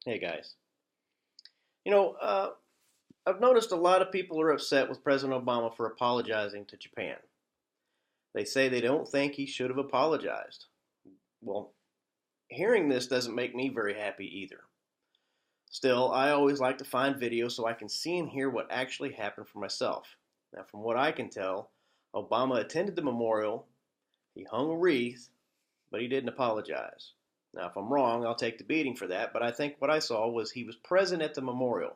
Hey guys. You know, I've noticed a lot of people are upset with President Obama for apologizing to Japan. They say they don't think he should have apologized. Well, hearing this doesn't make me very happy either. Still, I always like to find videos so I can see and hear what actually happened for myself. Now, from what I can tell, Obama attended the memorial, he hung a wreath, but he didn't apologize. Now, if I'm wrong, I'll take the beating for that, but I think what I saw was he was present at the memorial.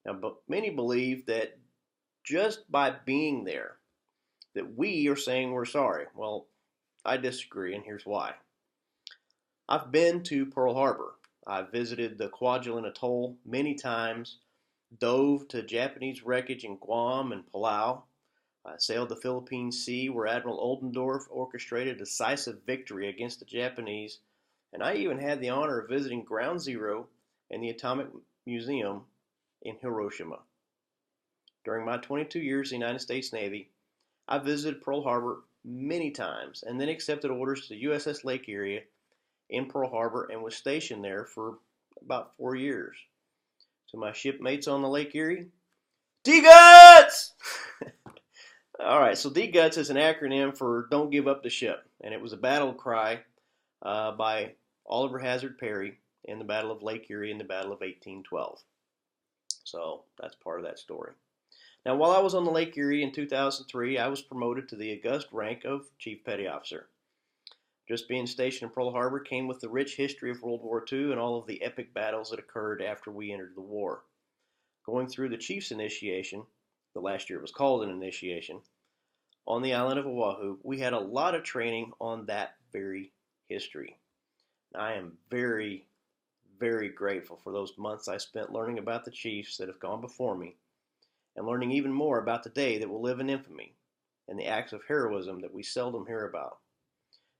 Now, but many believe that just by being there, that we are saying we're sorry. Well, I disagree, and here's why. I've been to Pearl Harbor. I've visited the Kwajalein Atoll many times, dove to Japanese wreckage in Guam and Palau. I sailed the Philippine Sea where Admiral Oldendorf orchestrated a decisive victory against the Japanese, and I even had the honor of visiting Ground Zero and the Atomic Museum in Hiroshima. During my 22 years in the United States Navy, I visited Pearl Harbor many times and then accepted orders to the USS Lake Erie in Pearl Harbor and was stationed there for about 4 years. To my shipmates on the Lake Erie, D-Guts! All right, so D-Guts is an acronym for Don't Give Up the Ship, and it was a battle cry by Oliver Hazard Perry in the Battle of Lake Erie in the Battle of 1812. So that's part of that story. Now, while I was on the Lake Erie in 2003, I was promoted to the august rank of Chief Petty Officer. Just being stationed in Pearl Harbor came with the rich history of World War II and all of the epic battles that occurred after we entered the war. Going through the Chief's initiation, the last year it was called an initiation, on the island of Oahu, we had a lot of training on that very history. I am very, very grateful for those months I spent learning about the chiefs that have gone before me and learning even more about the day that will live in infamy and the acts of heroism that we seldom hear about.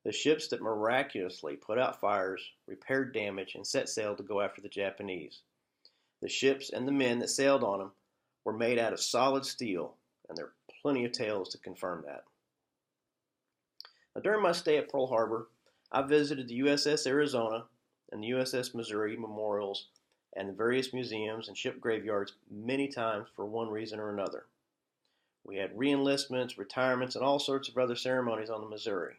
The ships that miraculously put out fires, repaired damage, and set sail to go after the Japanese. The ships and the men that sailed on them were made out of solid steel, and there are plenty of tales to confirm that. Now, during my stay at Pearl Harbor, I visited the USS Arizona and the USS Missouri memorials and the various museums and ship graveyards many times for one reason or another. We had reenlistments, retirements, and all sorts of other ceremonies on the Missouri.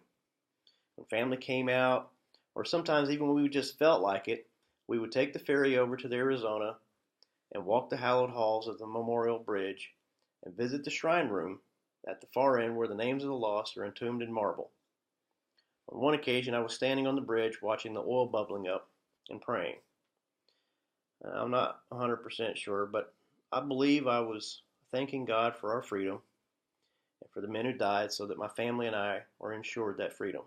When family came out, or sometimes even when we just felt like it, we would take the ferry over to the Arizona and walk the hallowed halls of the Memorial Bridge and visit the shrine room at the far end where the names of the lost are entombed in marble. On one occasion, I was standing on the bridge watching the oil bubbling up and praying. I'm not 100% sure, but I believe I was thanking God for our freedom and for the men who died so that my family and I are ensured that freedom.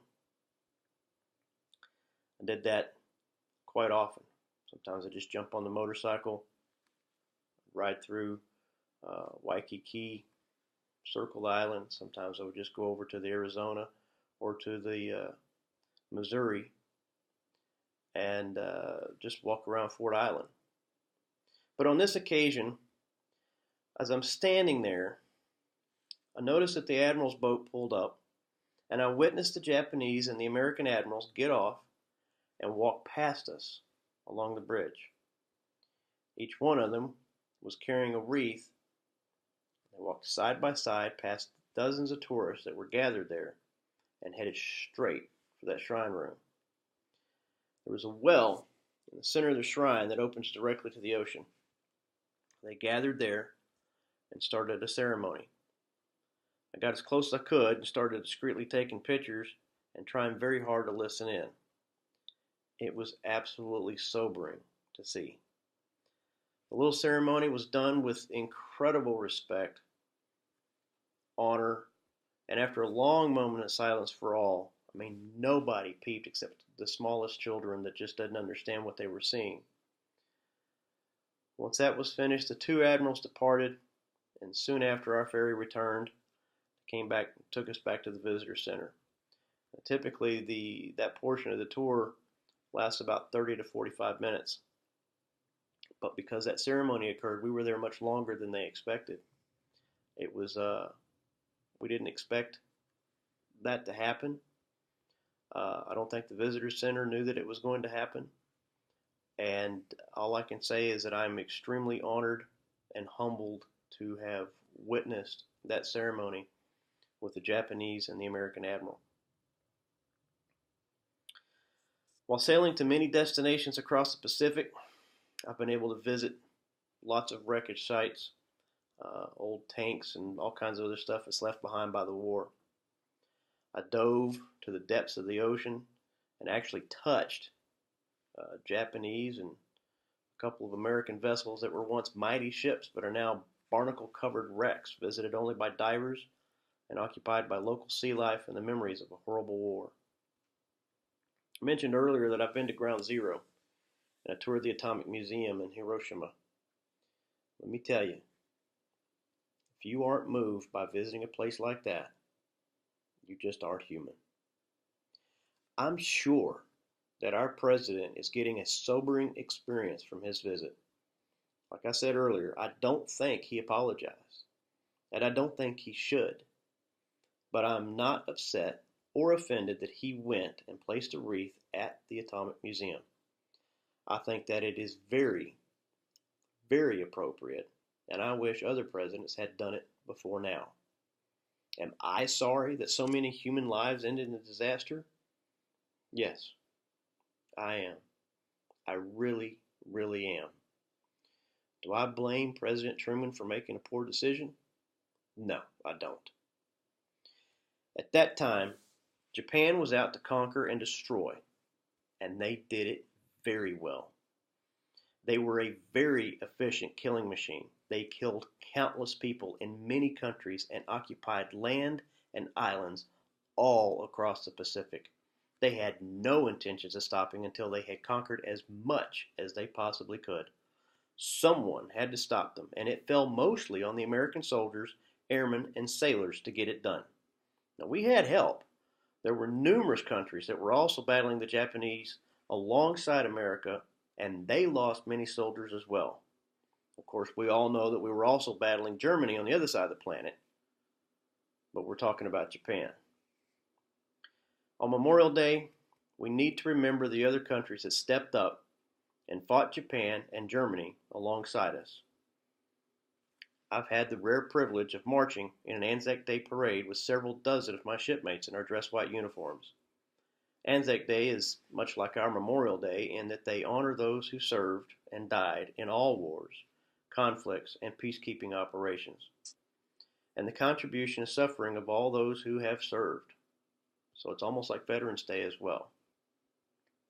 I did that quite often. Sometimes I just jump on the motorcycle, ride through Waikiki, Circle Island. Sometimes I would just go over to the Arizona or to the Missouri and just walk around Fort Island. But on this occasion, as I'm standing there, I noticed that the admiral's boat pulled up, and I witnessed the Japanese and the American admirals get off and walk past us along the bridge. Each one of them was carrying a wreath. They walked side by side past dozens of tourists that were gathered there and headed straight for that shrine room. There was a well in the center of the shrine that opens directly to the ocean. They gathered there and started a ceremony. I got as close as I could and started discreetly taking pictures and trying very hard to listen in. It was absolutely sobering to see. The little ceremony was done with incredible respect, honor, and after a long moment of silence for all, nobody peeped except the smallest children that just didn't understand what they were seeing. Once that was finished, the two admirals departed, and soon after our ferry returned, came back and took us back to the visitor center. Typically, that portion of the tour lasts about 30 to 45 minutes. But because that ceremony occurred, we were there much longer than they expected. It was, we didn't expect that to happen. I don't think the visitor center knew that it was going to happen. And all I can say is that I'm extremely honored and humbled to have witnessed that ceremony with the Japanese and the American admiral. While sailing to many destinations across the Pacific, I've been able to visit lots of wreckage sites, old tanks, and all kinds of other stuff that's left behind by the war. I dove to the depths of the ocean and actually touched Japanese and a couple of American vessels that were once mighty ships but are now barnacle covered wrecks, visited only by divers and occupied by local sea life and the memories of a horrible war. I mentioned earlier that I've been to Ground Zero and I toured the Atomic Museum in Hiroshima. Let me tell you, if you aren't moved by visiting a place like that, you just aren't human. I'm sure that our president is getting a sobering experience from his visit. Like I said earlier, I don't think he apologized, and I don't think he should. But I'm not upset or offended that he went and placed a wreath at the Atomic Museum. I think that it is very, very appropriate, and I wish other presidents had done it before now. Am I sorry that so many human lives ended in a disaster? Yes, I am. I really, really am. Do I blame President Truman for making a poor decision? No, I don't. At that time, Japan was out to conquer and destroy, and they did it very well. They were a very efficient killing machine. They killed countless people in many countries and occupied land and islands all across the Pacific. They had no intentions of stopping until they had conquered as much as they possibly could. Someone had to stop them, and it fell mostly on the American soldiers, airmen, and sailors to get it done. Now, we had help. There were numerous countries that were also battling the Japanese alongside America, and they lost many soldiers as well. Of course, we all know that we were also battling Germany on the other side of the planet, but we're talking about Japan. On Memorial Day, we need to remember the other countries that stepped up and fought Japan and Germany alongside us. I've had the rare privilege of marching in an Anzac Day parade with several dozen of my shipmates in our dress white uniforms. Anzac Day is much like our Memorial Day in that they honor those who served and died in all wars, conflicts, and peacekeeping operations, and the contribution and suffering of all those who have served. So it's almost like Veterans Day as well.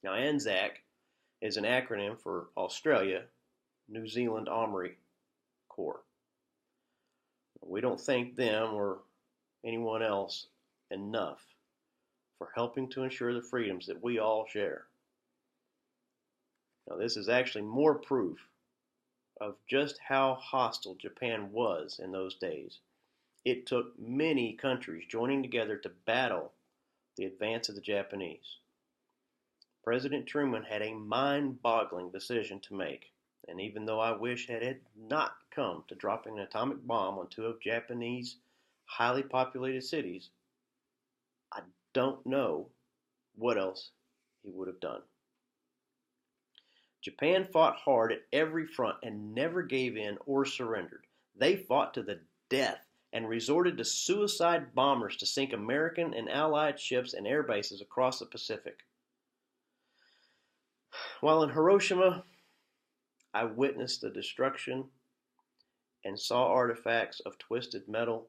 Now, ANZAC is an acronym for Australia New Zealand Army Corps. We don't thank them or anyone else enough for helping to ensure the freedoms that we all share. Now, this is actually more proof of just how hostile Japan was in those days. It took many countries joining together to battle the advance of the Japanese. President Truman had a mind-boggling decision to make, and even though I wish it had not come to dropping an atomic bomb on two of Japanese highly populated cities, I don't know what else he would have done. Japan fought hard at every front and never gave in or surrendered. They fought to the death and resorted to suicide bombers to sink American and Allied ships and air bases across the Pacific. While in Hiroshima, I witnessed the destruction and saw artifacts of twisted metal,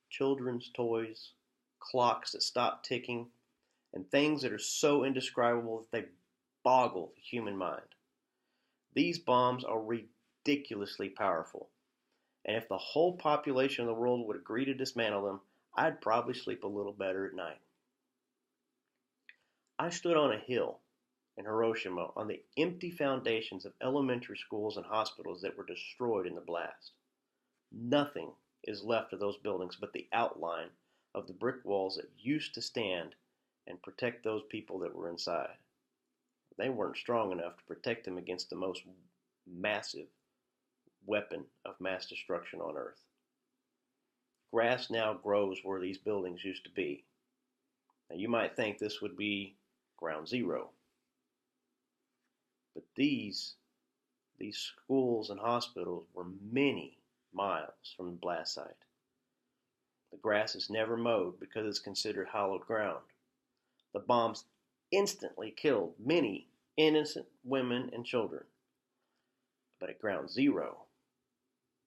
children's toys, clocks that stop ticking, and things that are so indescribable that they boggle the human mind. These bombs are ridiculously powerful, and if the whole population of the world would agree to dismantle them, I'd probably sleep a little better at night. I stood on a hill in Hiroshima on the empty foundations of elementary schools and hospitals that were destroyed in the blast. Nothing is left of those buildings but the outline of the brick walls that used to stand and protect those people that were inside. They weren't strong enough to protect them against the most massive weapon of mass destruction on Earth. Grass now grows where these buildings used to be. Now, you might think this would be ground zero. But these schools and hospitals were many miles from the blast site. The grass is never mowed because it's considered hallowed ground. The bombs instantly killed many innocent women and children. But at ground zero,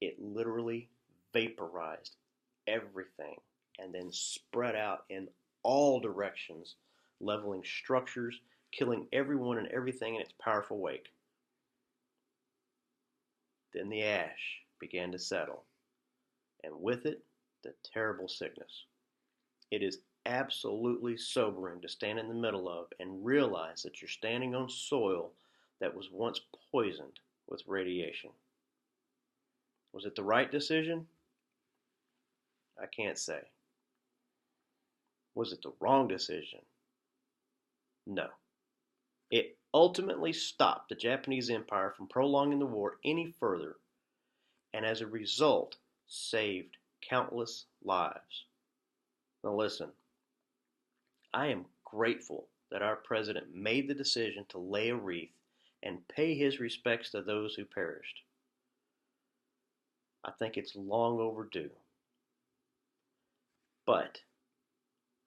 it literally vaporized everything and then spread out in all directions, leveling structures, killing everyone and everything in its powerful wake. Then the ash began to settle, and with it, the terrible sickness. It is absolutely sobering to stand in the middle of and realize that you're standing on soil that was once poisoned with radiation. Was it the right decision? I can't say. Was it the wrong decision? No. It ultimately stopped the Japanese Empire from prolonging the war any further, and as a result, saved countless lives. Now listen, I am grateful that our president made the decision to lay a wreath and pay his respects to those who perished. I think it's long overdue. But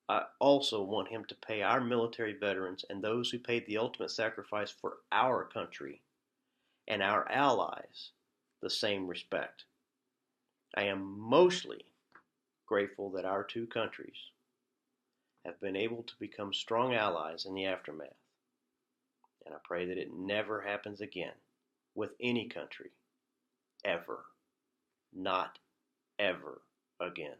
I also want him to pay our military veterans and those who paid the ultimate sacrifice for our country and our allies the same respect. I am mostly grateful that our two countries have been able to become strong allies in the aftermath. And I pray that it never happens again with any country, ever. Not ever again.